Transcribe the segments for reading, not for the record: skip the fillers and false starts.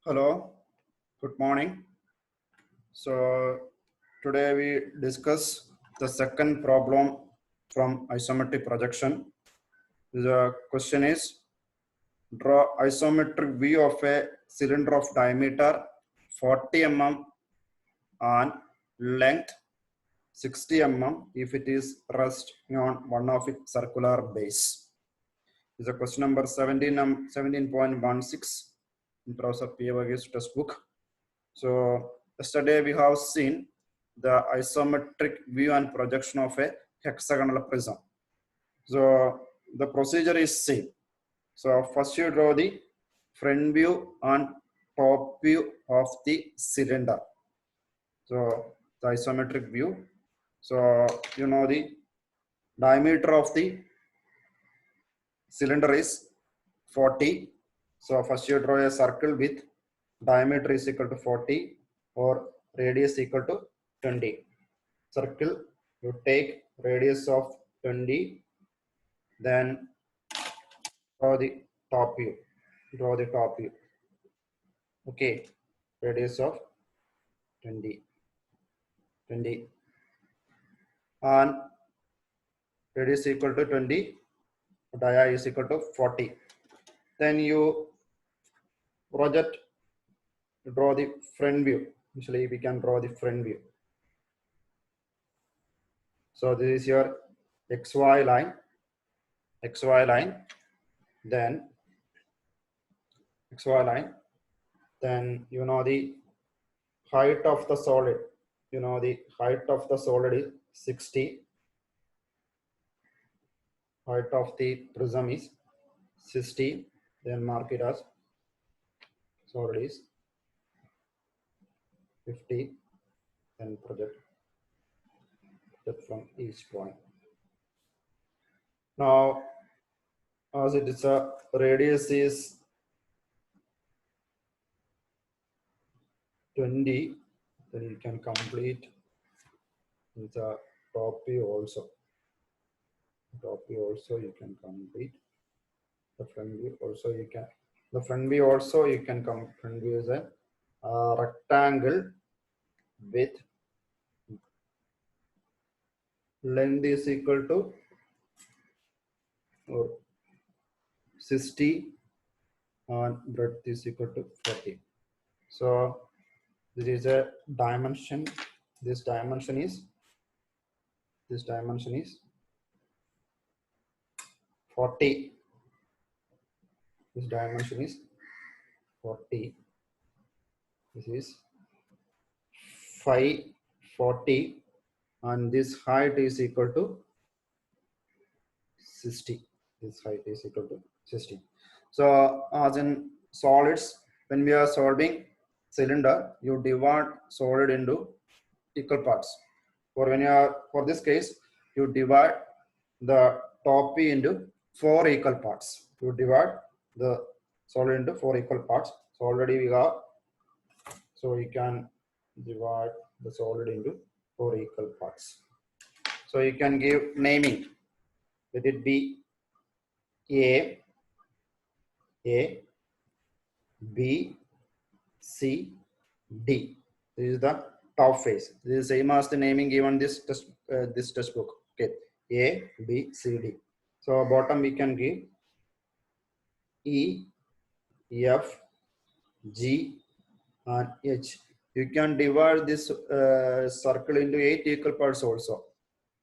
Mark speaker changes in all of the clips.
Speaker 1: Hello, good morning. So today we discuss the second problem from isometric projection. The question is draw isometric view of a cylinder of diameter 40 mm and length 60 mm if it is resting on one of its circular base. This is a question number 17.16 in Professor P. Varghese textbook. So yesterday we have seen the isometric view and projection of a hexagonal prism. So the procedure is same. So first you draw the front view and top view of the cylinder. So the isometric view. So you know the diameter of the cylinder is 40. So first you draw a circle with diameter is equal to 40 or radius equal to 20. Circle, you take radius of 20, then draw the top view. Draw the top view. Okay, radius of 20. And radius equal to 20, dia is equal to 40. Then you project, draw the front view. Usually we can draw the front view. So this is your XY line, then XY line, then you know the height of the solid. You know the height of the solid is 60. Height of the prism is 60. Then mark it as solid is 50. Then project from each point. Now, as it is a radius is 20, then you can complete with the top view also. Top view also you can complete. The front view also you can. The front view also you can come. Front view is a rectangle with length is equal to 60 and breadth is equal to 40. So this is a dimension. This dimension is 40. This dimension is 40. This is 540 and this height is equal to 60. This height is equal to 60. So as in solids, when we are solving cylinder, you divide solid into equal parts. For this case, you divide the top view into 4 equal parts. You divide the solid into 4 equal parts. So already we got, so you can divide the solid into 4 equal parts. So you can give naming. Let it be A, B, C, D. This is the top face. This is same as the naming given this textbook. Okay, A, B, C, D. So bottom we can give E, F, G, and H. You can divide this circle into 8 equal parts also.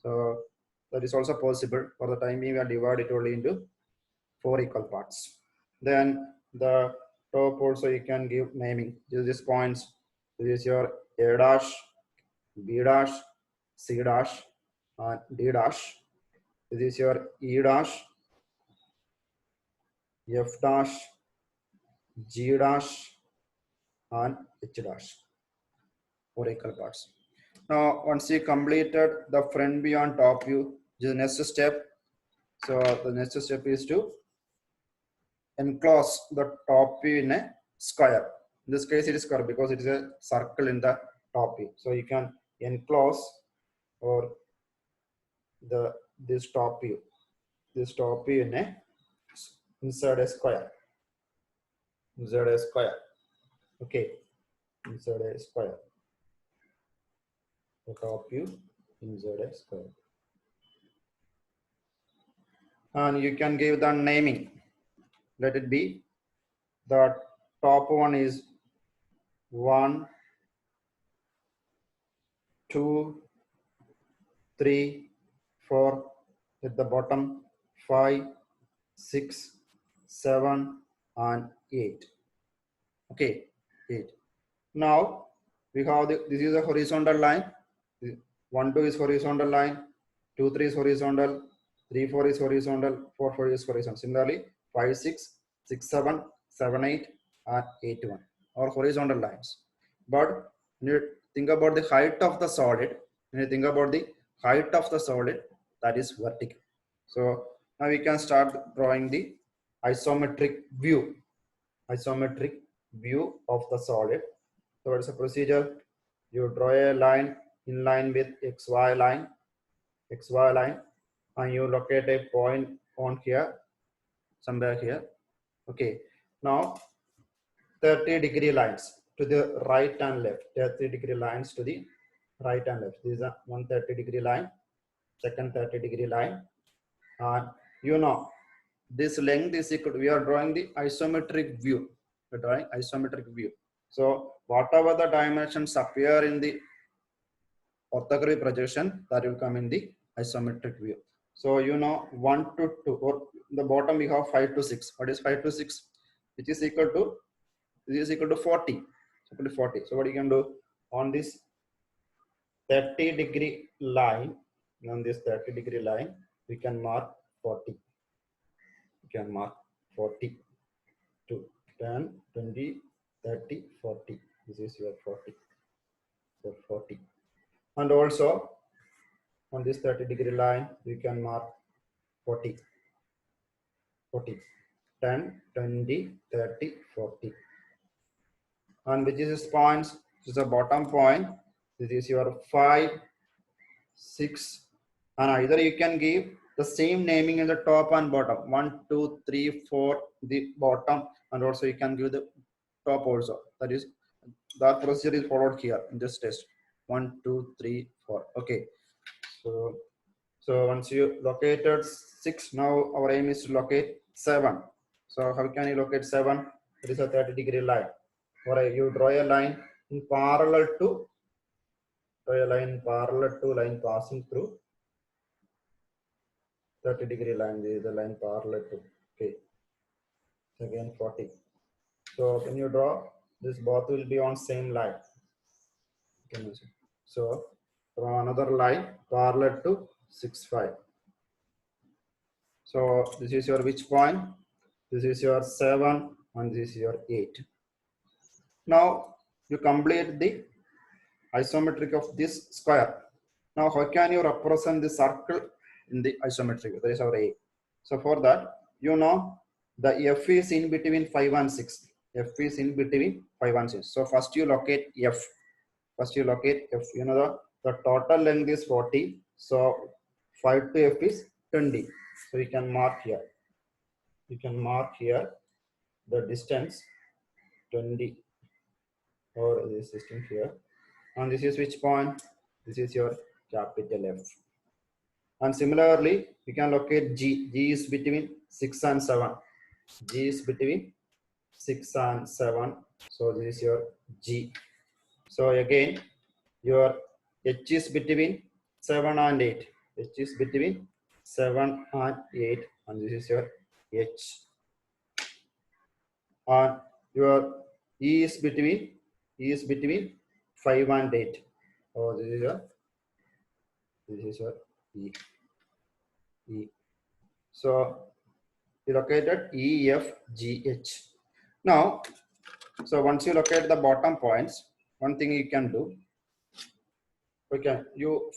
Speaker 1: So that is also possible. For the time being, we are divided it only into 4 equal parts. Then the top also you can give naming. This points. This is your A dash, B dash, C dash, and D dash. This is your E dash, F dash, G dash, and H dash. 4 equal parts. Now, once you completed the front view and top view, the next step. So the next step is to enclose the top view in a square. In this case, it is square because it is a circle in the top view. So you can enclose or this top view in a inside a square. Okay, inside a square. The top view inside a square. And you can give the naming. Let it be the top one is 1, 2, 3, 4. At the bottom 5, 6, 7, and 8. Okay, 8. Now we have this is a horizontal line. 1, 2 is horizontal line. 2, 3 is horizontal. 3, 4 is horizontal. 4, 4 is horizontal. Similarly, 5, 6, 6, 7, 7, 8, and 8, 1 are horizontal lines. But when you think about the height of the solid, when you think about the height of the solid, that is vertical. So now we can start drawing the isometric view. Isometric view of the solid. So what is the procedure? You draw a line in line with XY line, and you locate a point on here, somewhere here. Okay. Now 30-degree lines to the right and left. 30-degree lines to the right and left. This is a 130-degree line, second 30-degree line, and you know this length is equal to, we are drawing the isometric view. We're drawing isometric view. So whatever the dimensions appear in the orthographic projection, that will come in the isometric view. So you know 1 to 2, or the bottom we have 5 to 6. What is 5 to 6? Which is equal to, this is equal to 40. Equal to 40. So what you can do on this 30-degree line, on this 30-degree line, we can mark 40. We can mark 40 to 10, 20, 30, 40. This is your 40. So 40. And also on this 30-degree line, we can mark 40. 40. 10, 20, 30, 40. And which is this points? This is the bottom point. This is your 5, 6. And either you can give the same naming in the top and bottom. 1, 2, 3, 4, the bottom. And also you can give the top also. That is, that procedure is followed here in this test. 1, 2, 3, 4. Okay. So once you located 6, now our aim is to locate 7. So how can you locate 7? It is a 30-degree line. Or you draw a line in parallel to, line passing through 30-degree line. This is the line parallel to. Okay. Again 40. So when you draw, this both will be on same line. So draw another line parallel to 6, 5. So this is your which point? This is your 7 and this is your 8. Now you complete the isometric of this square. Now how can you represent the circle in the isometric? That is our A. So for that, you know the F is in between 5 and 6. F is in between 5 and 6. So first you locate F. First you locate F. You know the total length is 40. So 5 to F is 20. So you can mark here. You can mark here the distance 20, or this distance here. And this is which point? This is your capital F. And similarly, you can locate G. G is between 6 and 7. G is between 6 and 7. So this is your G. So again, your H is between 7 and 8. H is between 7 and 8. And this is your H. And your E is between 5 and 8. Oh, this is your E. E. So you located E, F, G, H. Now, so once you locate the bottom points, one thing you can do, okay, you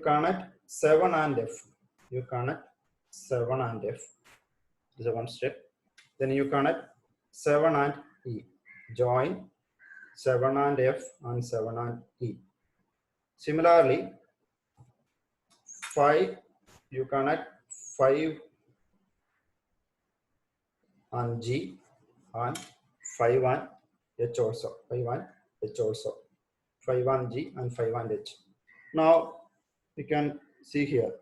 Speaker 1: connect 7 and F. You connect 7 and F. This is one step. Then you connect 7 and E. Join 7 and F and 7 and E. Similarly, 5, you connect 5 and G and phi 1 H also, phi 1 H also, phi 1 G and phi 1 H. Now you can see here,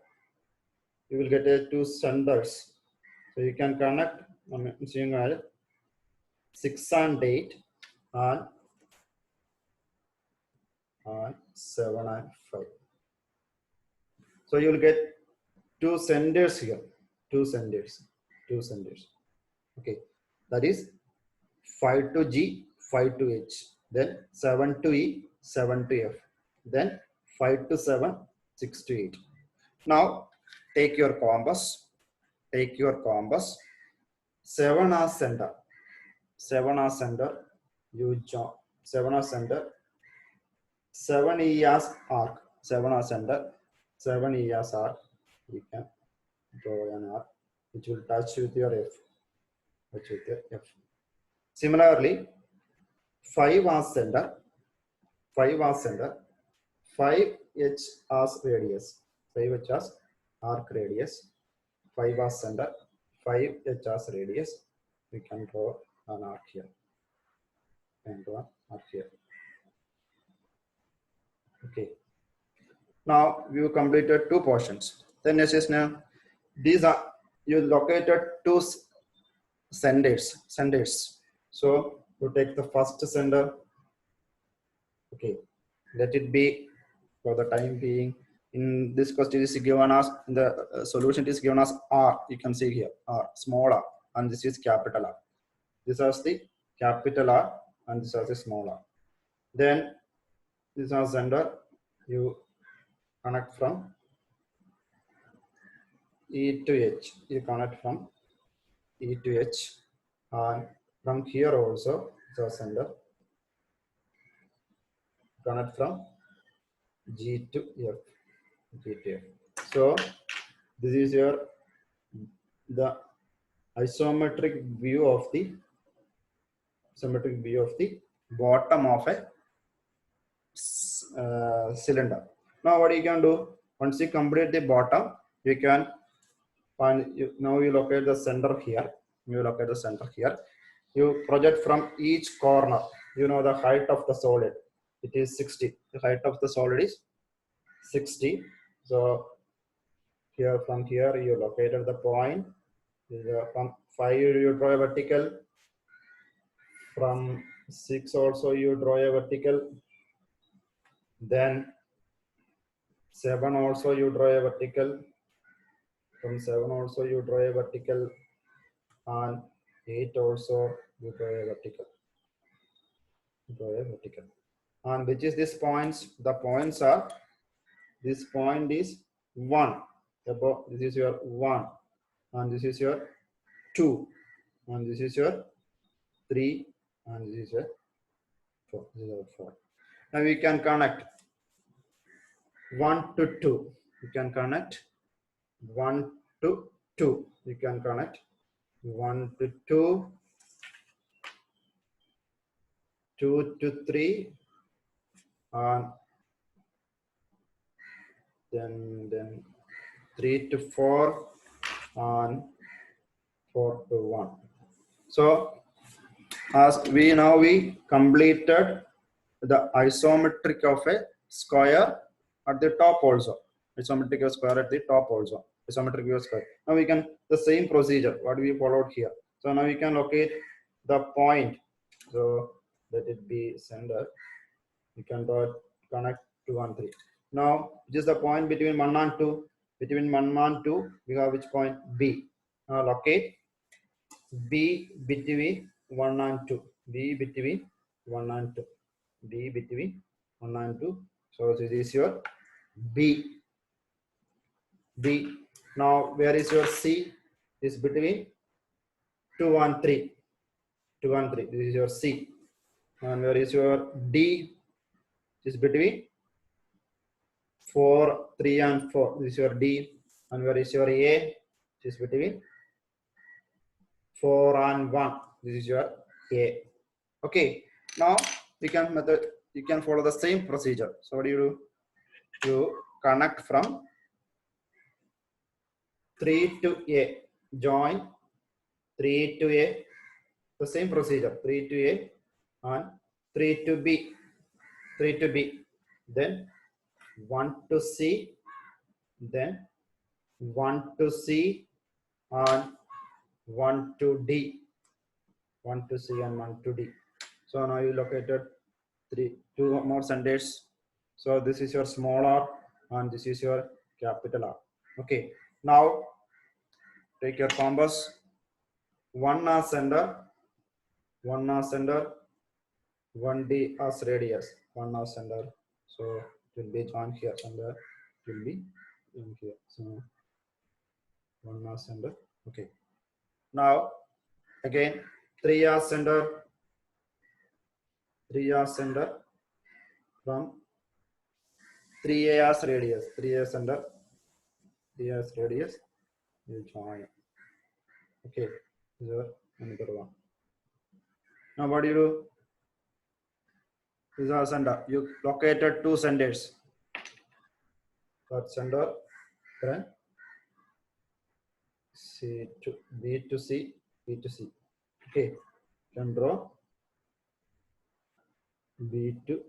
Speaker 1: you will get a two centers. So you can connect, I'm seeing 6 and 8 and 7 and 5. So you will get two centers here, two centers. Okay, that is 5 to G, 5 to H, then 7 to E, 7 to F, then 5 to 7, 6 to 8. Now take your compass, 7 as center, you join 7 as center, 7 E as arc, 7 as center, 7 E as arc. You can draw an arc which will touch with your F. Similarly, 5 as center, 5 H as radius, 5 H as arc radius, 5 as center, 5 H as radius. We can draw an arc here. Okay. Now we have completed two portions. Then next is now these are you located two centers. So you take the first center. Okay, let it be for the time being. In this question is given as the solution is given as R. You can see here R, small r, and this is capital R. This is the capital R and this is the small r. Then this is center. You connect from E to H. You connect from E to H, and from here also the center. Connect from G to F. So this is the isometric view of the bottom of a cylinder. Now what you can do, once you complete the bottom, you can find, now you locate the center here. You project from each corner. You know the height of the solid. It is 60. The height of the solid is 60. So here, from here you located the point. From 5 you draw a vertical. From 6 also you draw a vertical. Then 7 also you draw a vertical. From 7 also you draw a vertical. And 8 also you draw a vertical. And which is this points? The points are, this point is 1. This is your 1. And this is your 2. And this is your 3. And this is your 4. This is your 4. Now we can connect 1 to 2. You can connect 1 to 2. You can connect 1 to 2, 2 to 3, and then 3 to 4, and 4 to 1. So as we completed the isometric of a square at the top also. Isometric of square at the top also. Isometric view of square. Now we can, the same procedure what we followed here. So now we can locate the point. So let it be center. You can connect 2 and 3. Now which is the point between 1 and 2? Between 1 and 2 we have which point? B. Now locate B between 1 and 2. B between 1 and 2. B between 1 and 2. So this is your B. Now where is your C? Is between 2 and 3. 2 and 3. This is your C. And where is your D? Is between 4, 3 and 4. This is your D. And where is your A? Is between 4 and 1. This is your A. Okay. Now you can follow the same procedure. So what do you do? You connect from 3 to A. Join 3 to A. The same procedure, 3 to A and 3 to B, 3 to B, then 1 to C, then 1 to C and 1 to D, 1 to C and 1 to D. So now you located two more centers. So this is your small r and this is your capital R. Okay, now take your compass, one as center, 1D as radius, 1 as center. So it will be joined here, center will be in here. So 1 as center. Okay. Now again 3 as center, 3 as center from 3A as radius, 3A center, 3 as radius, you join. Okay, this is another one. Now what do you do? This is our center. You located two centers. That center, then C to B to C, B to C. Okay, you can draw B to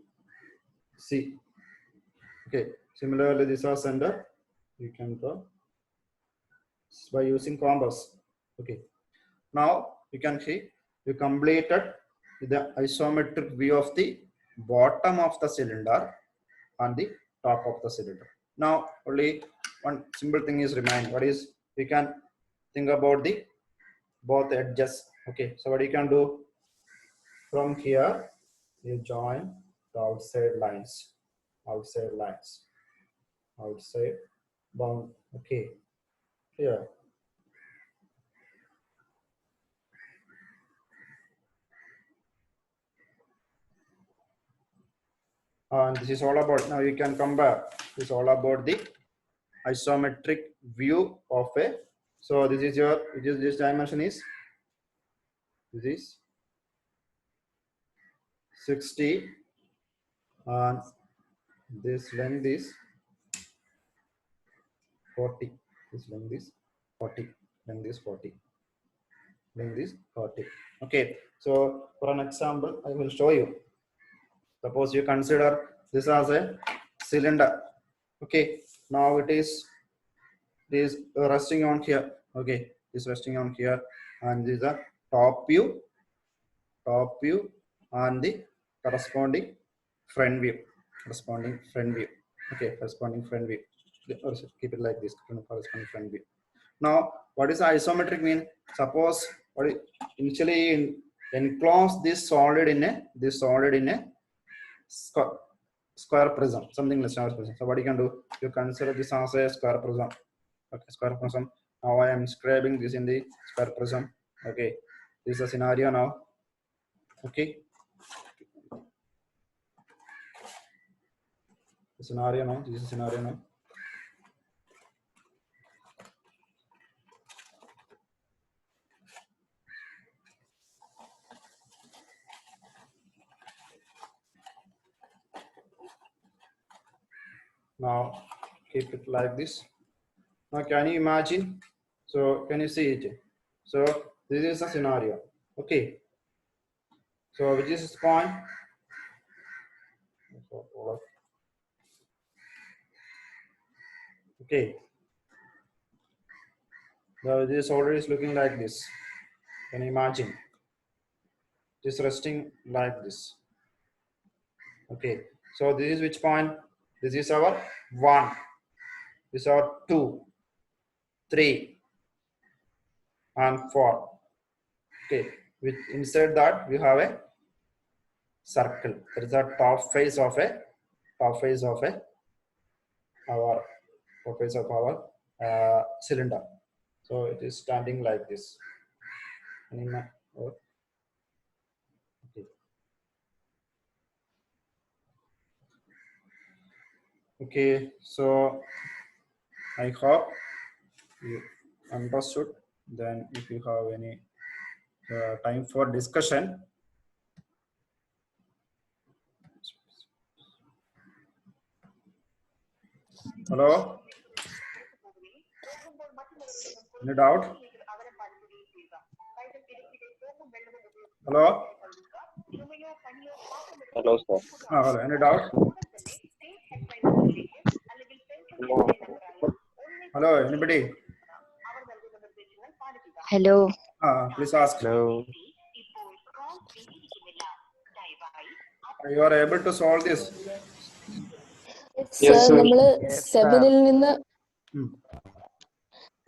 Speaker 1: C. Okay, similarly, this is center. You can draw by using compass. Okay, now you can see you completed the isometric view of the bottom of the cylinder and the top of the cylinder. Now only one simple thing is remain. What is, we can think about the both edges. Okay, so what you can do, from here you join the outside lines, outside bound. Okay, here. And this is all about, now you can compare, this is all about the isometric view of a, so this is your, this dimension is, this is 60 and this length is 40, this length is 40, length is 40, length is 40. Okay, so for an example I will show you. Suppose you consider this as a cylinder. Okay, now it is resting on here. Okay, is resting on here, and this is a top view and the corresponding front view, Okay, corresponding front view. Or keep it like this, corresponding front view. Now what is isometric mean? Suppose what is, initially enclose this solid in a square prism, something like square prism. So what you can do, you consider this as a square prism. Okay, square prism. Now I am describing this in the square prism. Okay, this is a scenario now. Okay, the scenario now. This is a scenario now. Now keep it like this. Now can you imagine? So can you see it? So this is a scenario. Okay. So which is this point? Okay. Now this already is looking like this. Can you imagine? It is resting like this. Okay. So this is which point? This is our 1. This is our 2, 3, and 4. Okay. With inside that we have a circle. That is the top face of our cylinder. So it is standing like this. Okay. Okay, so I hope you understood. Then if you have any time for discussion. Hello? Any doubt? Hello?
Speaker 2: Hello, sir.
Speaker 1: Hello. Any doubt? Hello, anybody?
Speaker 3: Hello.
Speaker 1: Please ask.
Speaker 2: Hello.
Speaker 1: You are able to solve this?
Speaker 2: Yes,
Speaker 3: Sir,
Speaker 2: sir.
Speaker 3: നമ്മള്
Speaker 2: Yes,
Speaker 3: സെവനിൽ നിന്ന്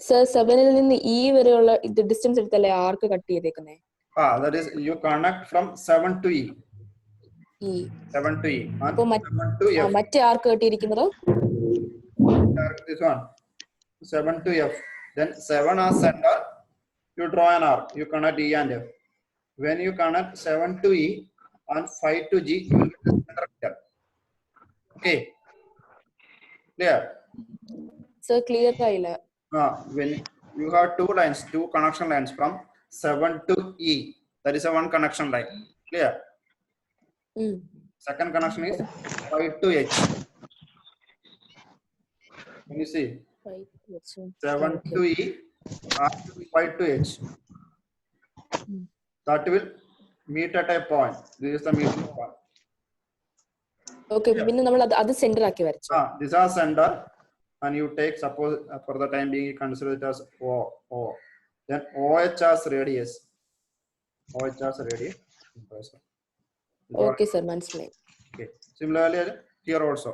Speaker 3: sir സെവനിൽ നിന്ന് ഈ വരെയുള്ള ഇത് distance എടുത്തല്ലേ arc cut ചെയ്തേക്കുന്നേ?
Speaker 1: That is, you connect from 7 to E.
Speaker 3: ഈ
Speaker 1: 7 to E.
Speaker 3: അപ്പൊ
Speaker 1: 7 to F.
Speaker 3: മറ്റേ ആർക്ക് കട്ടിയിരിക്കുന്നത്?
Speaker 1: This one. 7 to F. Then 7 as center, you draw an arc. You connect E and F. When you connect 7 to E and 5 to G, you will get the center here. Okay. Clear?
Speaker 3: Sir clear ആയില്ല.
Speaker 1: When you have two lines, two connection lines from 7 to E, that is a one connection line. Clear? Second connection is 5 to H. Can you see? 7 to E and 5 to H. That will meet at a point. This is the meeting point.
Speaker 3: Okay, പിന്നെ നമ്മൾ അത് centre ആക്കി വരച്ചു.
Speaker 1: These are center, and you take, suppose for the time being, you consider it as O. Then OH as radius. OH as radius.
Speaker 3: Okay, sir, മനസ്സിലായി.
Speaker 1: Okay. Similarly, here also,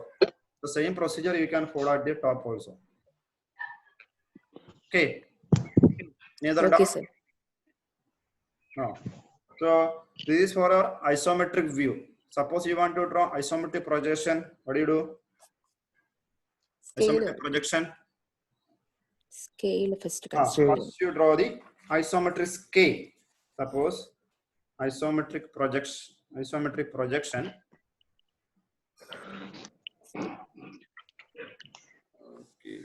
Speaker 1: the same procedure you can follow at the top also. Okay. Neither
Speaker 3: Okay,
Speaker 1: doubt?
Speaker 3: sir.
Speaker 1: No. So this is for our isometric view. Suppose you want to draw isometric projection. What do you do?
Speaker 3: Scale.
Speaker 1: Isometric projection.
Speaker 3: Scale first.
Speaker 1: First you draw the isometric scale. Suppose isometric projection. Okay.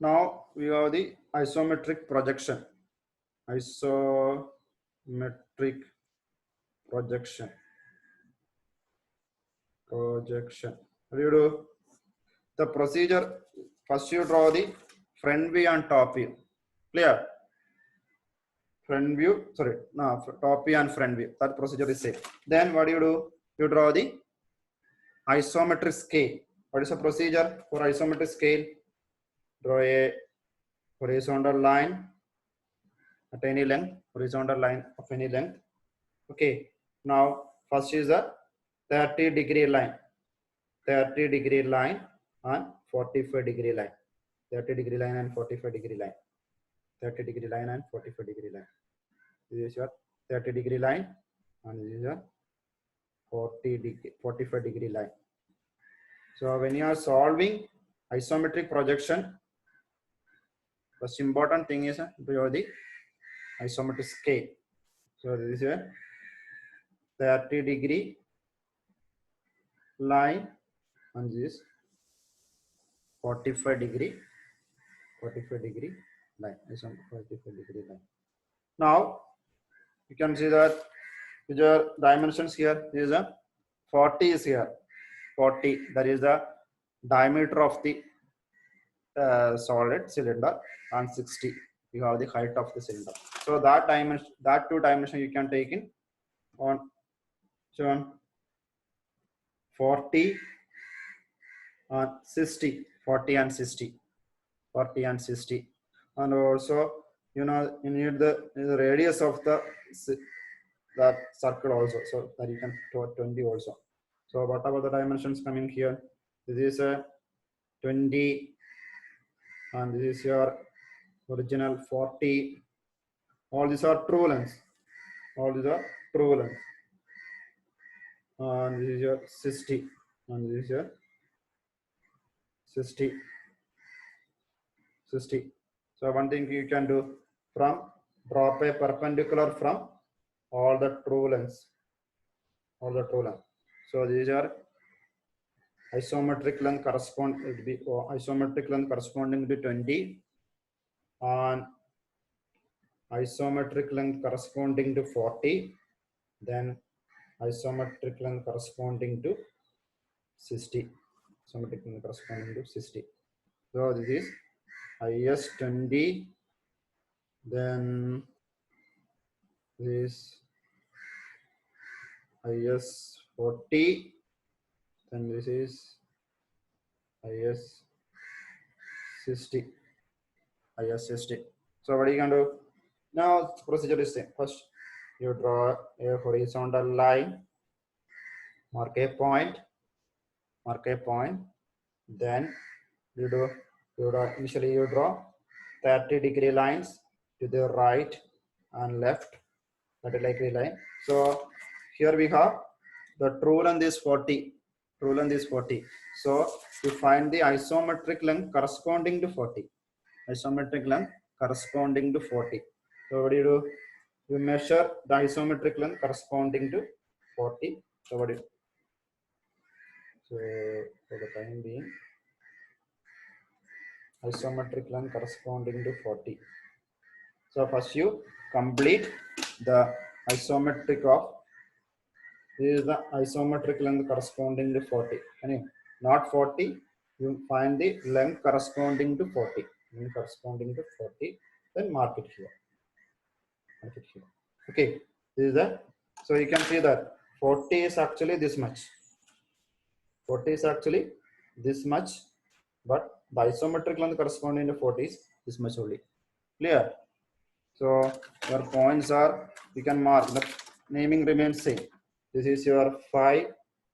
Speaker 1: Now we have the isometric projection. Isometric projection. What do you do? The procedure, first you draw the front view and top view. Clear? Front view, sorry, no, top view and front view. That procedure is same. Then what do? You draw the isometric scale. What is the procedure for isometric scale? Draw a horizontal line at any length, horizontal line of any length. Okay. Now first is a 30-degree line. 30-degree line and 45-degree line. 30-degree line and 45-degree line. 30-degree line and 45-degree line. This is your 30-degree line and this is your 45-degree line. So when you are solving isometric projection, the important thing is the isometric scale. So this is a 30-degree line and this 45-degree line. 45-degree line. Now you can see that these are dimensions here. This is a 40 is here. 40, that is the diameter of the solid cylinder, and 60 you have the height of the cylinder. So that dimension, that two dimension you can take in on 40 and 60, 40 and 60, 40 and 60, and also you need the radius of that circle also, so that you can do 20 also. So whatever the dimensions coming here, this is a 20 and this is your original 40. All these are true lengths. All these are true lengths. And this is your 60 and this is your 60. So one thing you can do, from drop a perpendicular from all the true lengths. So these are isometric length correspond, it will be isometric length corresponding to 20, and isometric length corresponding to 40, then isometric length corresponding to 60. Isometric length corresponding to 60. So this is IS 20, then this IS 40, then this is IS 60. IS 60. So what are you going to do? Now procedure is same. First, you draw a horizontal line, mark a point, then you do initially you draw 30-degree lines to the right and left, 30-degree line. So here we have the true length is 40. True length is 40. So you find the isometric length corresponding to 40. Isometric length corresponding to 40. So what do you do? You measure the isometric length corresponding to 40. So what do you? So for the time being, isometric length corresponding to 40. So first you complete the isometric of, this is the isometric length corresponding to 40. Anyway, not 40, you find the length corresponding to 40. Length corresponding to 40, then mark it here. Mark it here. Okay, this is the, so you can see that 40 is actually this much. 40 is actually this much, but the isometric length corresponding to 40 is this much only. Clear? So your points are, you can mark, the naming remains same. This is your 5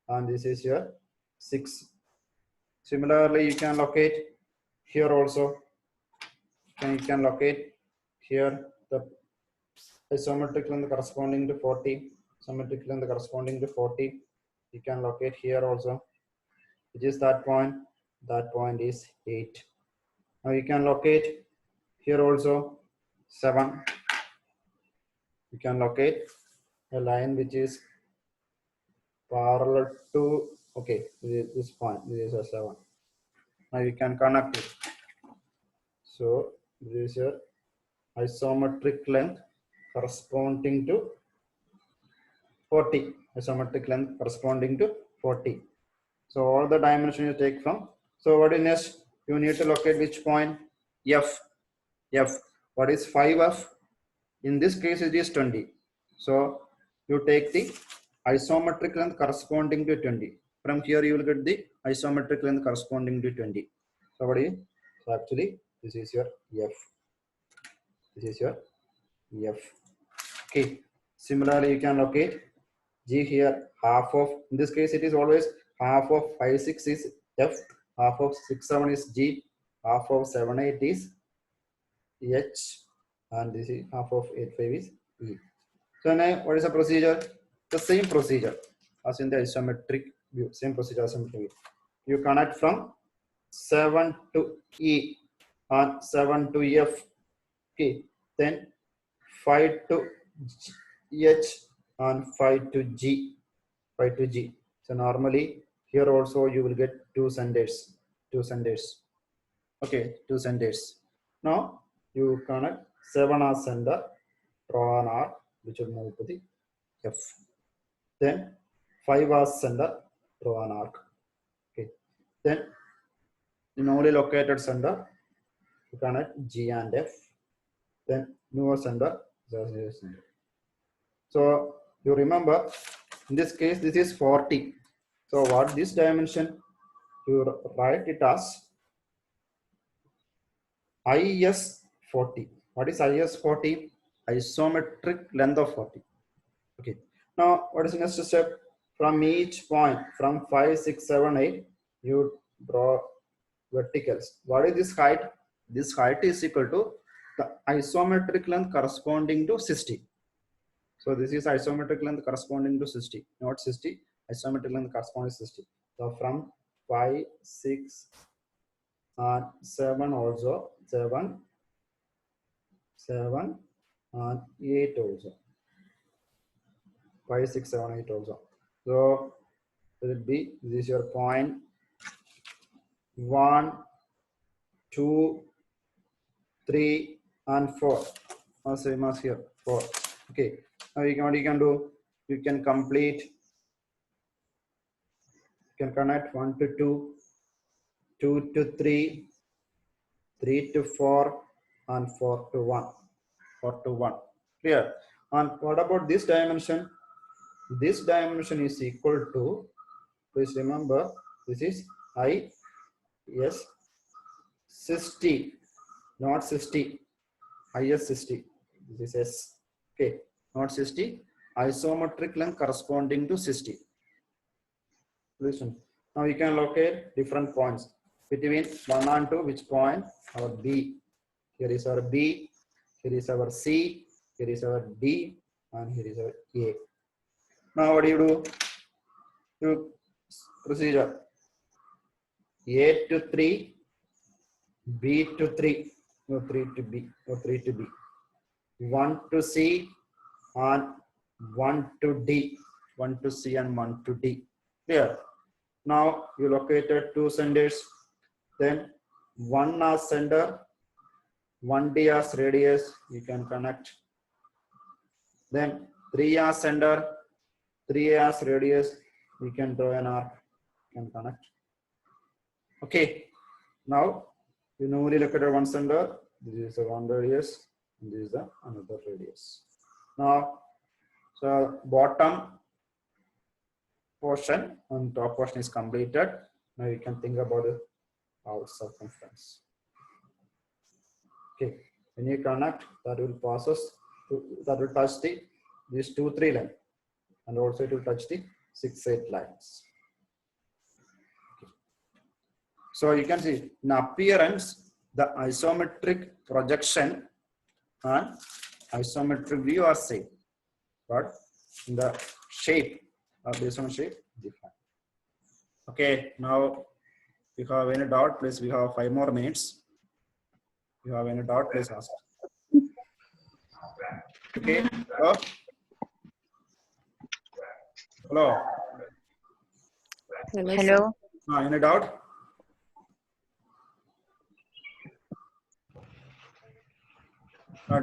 Speaker 1: and this is your 6. Similarly, you can locate here also. And you can locate here the isometric length corresponding to 40. Isometric length corresponding to 40. You can locate here also. Which is that point? That point is 8. Now you can locate here also 7. You can locate a line which is parallel to, okay, this point. This is a 7. Now you can connect it. So this is your isometric length corresponding to 40. Isometric length corresponding to 40. So all the dimension you take from. So what is next? You need to locate which point? F. F. What is 5F? In this case, it is 20. So you take the isometric length corresponding to 20. From here, you will get the isometric length corresponding to 20. So what is? So actually, this is your F. This is your F. Okay. Similarly, you can locate G here. Half of, in this case, it is always half of 5, 6 is F. Half of 6, 7 is G. Half of 7, 8 is H. And this is half of 8, 5 is E. So now what is the procedure? The same procedure as in the isometric view. Same procedure as isometric view. You connect from 7 to E and 7 to F. Okay. Then 5 to H and 5 to G. 5 to G. So normally here also you will get 2 centers. 2 centers. Okay, 2 centers. Now you connect 7 as center, draw an arc which will move to the F. Then 5 as center, draw an arc. Okay. Then in only located center, you connect G and F. Then newer center, zero center. So you remember, in this case, this is 40. So what this dimension? You write it as IS 40. What is IS 40? Isometric length of 40. Okay. Now, what is the next step? From each point, from 5, 6, 7, 8, you draw verticals. What is this height? This height is equal to the isometric length corresponding to 60. So this is isometric length corresponding to 60, not 60. Isometric length corresponding to 60. So from 5, 6, and 7 also, 7, and 8 also. 5, 6, 7, 8 also. So it will be, this is your point 1, 2, 3, and 4. Same as here, 4. Okay. Now what you can do? You can complete. You can connect 1 to 2, 2 to 3, 3 to 4, and 4 to 1. 4 to 1. Clear? And what about this dimension? This dimension is equal to, please remember, this is I, yes, 60, not 60, IS 60. This is S. Okay, not 60. Isometric length corresponding to 60. Listen. Now you can locate different points between 1 and 2. Which point? Our B. Here is our B. Here is our C. Here is our D. And here is our A. Now what do you do? You procedure. A to 3. B to 3. No, 3 to B. Or 3 to B. 1 to C and 1 to D. 1 to C and 1 to D. Clear? Now you located 2 centers. Then 1 as center, 1D as radius. You can connect. Then 3 as center, 3 as radius. We can draw an arc. You can connect. Okay. Now you normally look at one center. This is a 1 radius. And this is the another radius. Now, so bottom portion and top portion is completed. Now you can think about our circumference. Okay, when you connect, that will pass us to, that will touch the these 2, 3 line, and also it will touch the 6, 8 lines. Okay. So you can see in appearance, the isometric projection and isometric view are same, but in the shape, based on shape, different. Okay, now if you have any doubt, please, we have 5 more minutes. If you have any doubt, please ask. Okay, hello? Hello?
Speaker 2: Hello.
Speaker 1: Any doubt?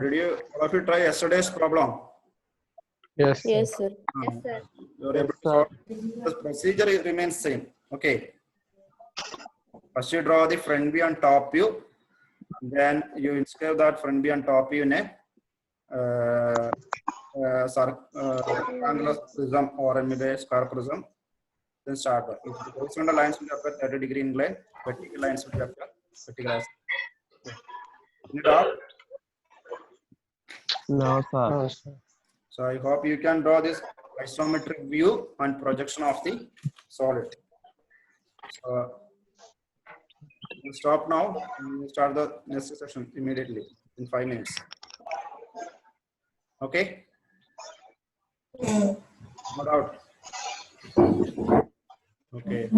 Speaker 1: Did you all of you try yesterday's problem?
Speaker 4: Yes.
Speaker 3: Yes, sir.
Speaker 2: Yes, sir.
Speaker 1: You are able to solve. The procedure remains same. Okay. First you draw the front view and top view. Then you inscribe that front view and top view in a rectangular prism or maybe a square prism. Then start. If the horizontal lines will appear 30-degree incline, vertical lines will appear vertical lines. Any doubt?
Speaker 4: No, sir.
Speaker 5: No, sir.
Speaker 1: So I hope you can draw this isometric view and projection of the solid. So we'll stop now and we'll start the next session immediately in 5 minutes. Okay? No doubt. Okay.